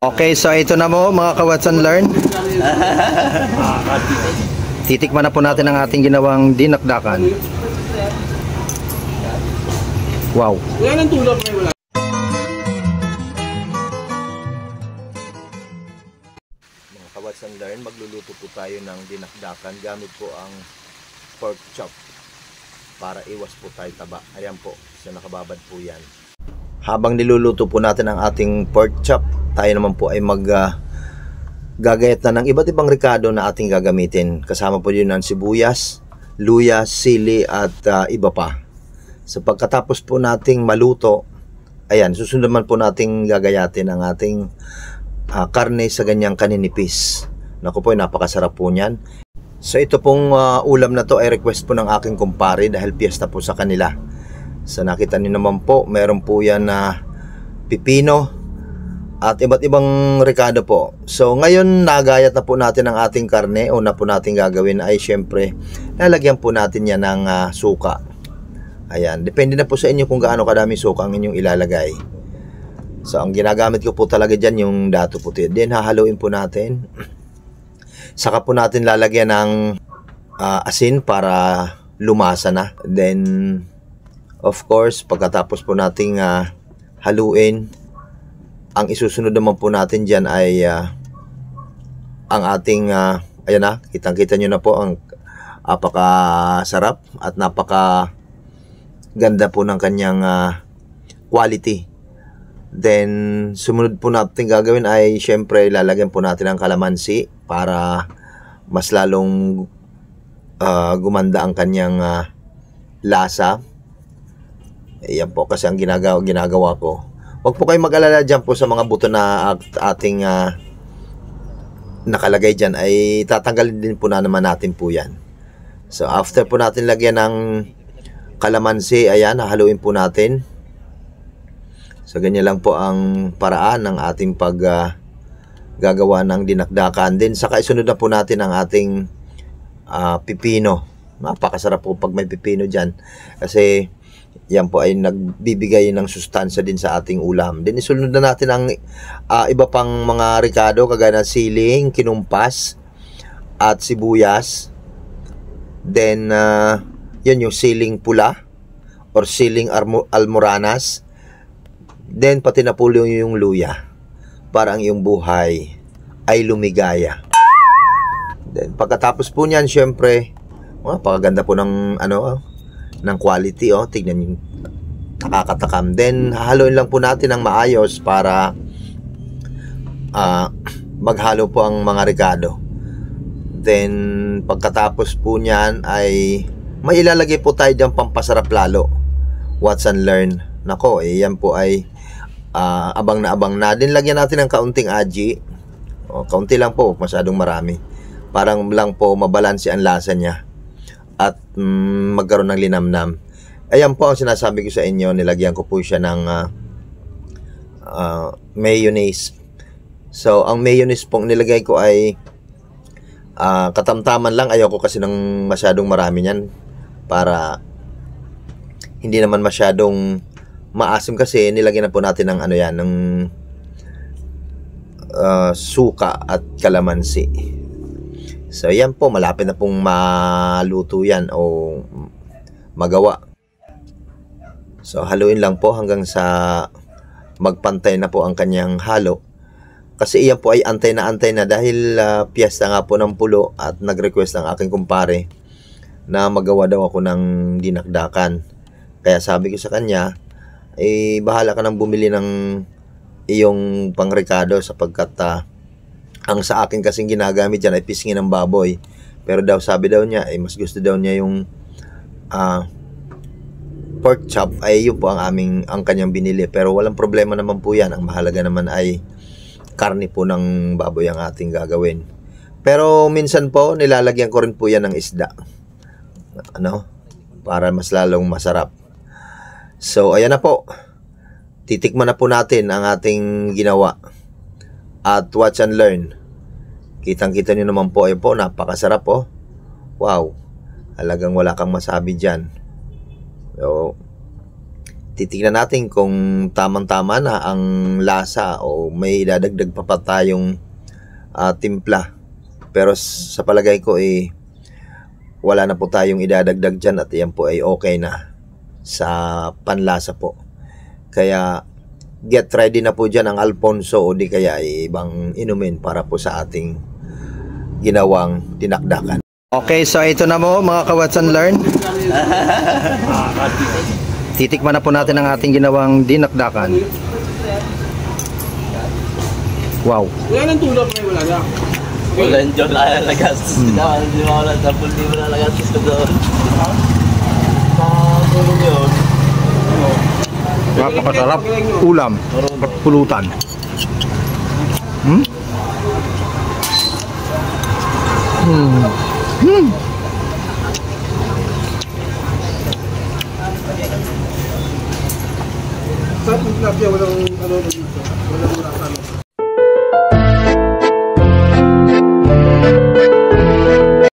Okay, so ito na mo mga ka-Watch and Learn. Titikman na po natin ang ating ginawang dinakdakan. Wow. Wala nang tulog na wala. Mga ka-Watch and Learn, magluluto po tayo ng dinakdakan gamit po ang pork chop para iwas po tayo taba. Ayan po, so nakababad po yan. Habang niluluto po natin ang ating pork chop, tayo naman po ay gagayat na ng iba't ibang rekado na ating gagamitin. Kasama po yun ang sibuyas, luya, sili at iba pa. So pagkatapos po nating maluto, ayan, susunod naman po nating gagayatin ang ating karne sa ganyang kaninipis. Naku po, napakasarap po niyan. So ito pong ulam na to ay request po ng aking kumpare dahil piyesta po sa kanila. So nakita niyo naman po, meron po yan na pipino at iba't ibang rekado po. So ngayon nagayat na po natin ang ating karne. Una po natin gagawin ay syempre lalagyan po natin yan ng suka. Ayan, depende na po sa inyo kung gaano kadaming suka ang inyong ilalagay. So ang ginagamit ko po talaga dyan yung dato puti. Then hahaluin po natin. Saka po natin lalagyan ng asin para lumasa na. Then of course, pagkatapos po nating haluin, ang isusunod naman po natin dyan ay ang ating, ayan na, kitang-kita nyo na po ang napakasarap at napakaganda po ng kanyang quality. Then, sumunod po natin gagawin ay syempre lalagyan po natin ang kalamansi para mas lalong gumanda ang kanyang lasa. Ayan po kasi ang ginagawa ko. Huwag po kayong mag-alala dyan po sa mga buto na ating nakalagay dyan ay tatanggalin din po na naman natin po yan. So after po natin lagyan ng kalamansi, ayan, haluin po natin. So ganyan lang po ang paraan ng ating gagawa ng dinakdakan. Din saka isunod na po natin ang ating pipino. Napakasarap po pag may pipino dyan kasi yan po ay nagbibigay ng sustansya din sa ating ulam. Then isunod na natin ang iba pang mga rekado kagaya ng siling, kinumpas at sibuyas. Then yun yung siling pula or siling almoranas. Then pati na po yung luya para ang iyong buhay ay lumigaya. Then pagkatapos po niyan, syempre napakaganda po ng ng quality, tignan niyo, nakakatakam. Then hahaluin lang po natin ng maayos para maghalo po ang mga rekado. Then pagkatapos po niyan ay may ilalagay po tayo diyang pampasarap lalo. Watch and Learn. Nako, yan po ay abang na abang na. Din lagyan natin ng kaunting aji. Kaunti lang po, masyadong marami. Parang lang po mabalanse ang lasa niya at magkaroon ng linamnam. Ayan po ang sinasabi ko sa inyo, nilagyan ko po siya ng mayonnaise. So ang mayonnaise pong nilagay ko ay katamtaman lang. Ayoko kasi ng masyadong marami niyan para hindi naman masyadong maasim kasi nilagyan na po natin ng ng suka at kalamansi. So yan po, malapit na pong maluto yan o magawa. So haluin lang po hanggang sa magpantay na po ang kanyang halo. Kasi iyan po ay antay na dahil piyesta nga po ng pulo at nag-request ang aking kumpare na magawa daw ako ng dinakdakan. Kaya sabi ko sa kanya, bahala ka nang bumili ng iyong pangrekado sapagkat ang sa akin kasing ginagamit dyan ay pisngi ng baboy. Pero daw sabi daw niya, mas gusto daw niya yung pork chop, ay yun po ang kanyang binili. Pero walang problema naman po yan. Ang mahalaga naman ay karne po ng baboy ang ating gagawin. Pero minsan po, nilalagyan ko rin po yan ng isda. Para mas lalong masarap. So, ayan na po. Titikman na po natin ang ating ginawa. At watch and learn. Kitang-kita nyo naman po, ayun po, napakasarap po. Wow, halagang wala kang masabi dyan. So, titignan natin kung tamang-tama na ang lasa o may dadagdag pa pa tayong timpla. Pero sa palagay ko wala na po tayong idadagdag dyan at yan po ay okay na sa panlasa po. Kaya get ready na po dyan ang Alfonso o di kaya ibang inumin para po sa ating ginawang dinakdakan. Okay, so ito na mo mga ka-Watch and Learn. Titikman na po natin ang ating ginawang dinakdakan. Wow. Wala nang tulog na wala na. Wala nang joke lang nagastos. Hindi mo wala sa pulti mo na nagastos ko doon. Tulong yun. Napakasarap. Ulam. Pulutan. Hmm?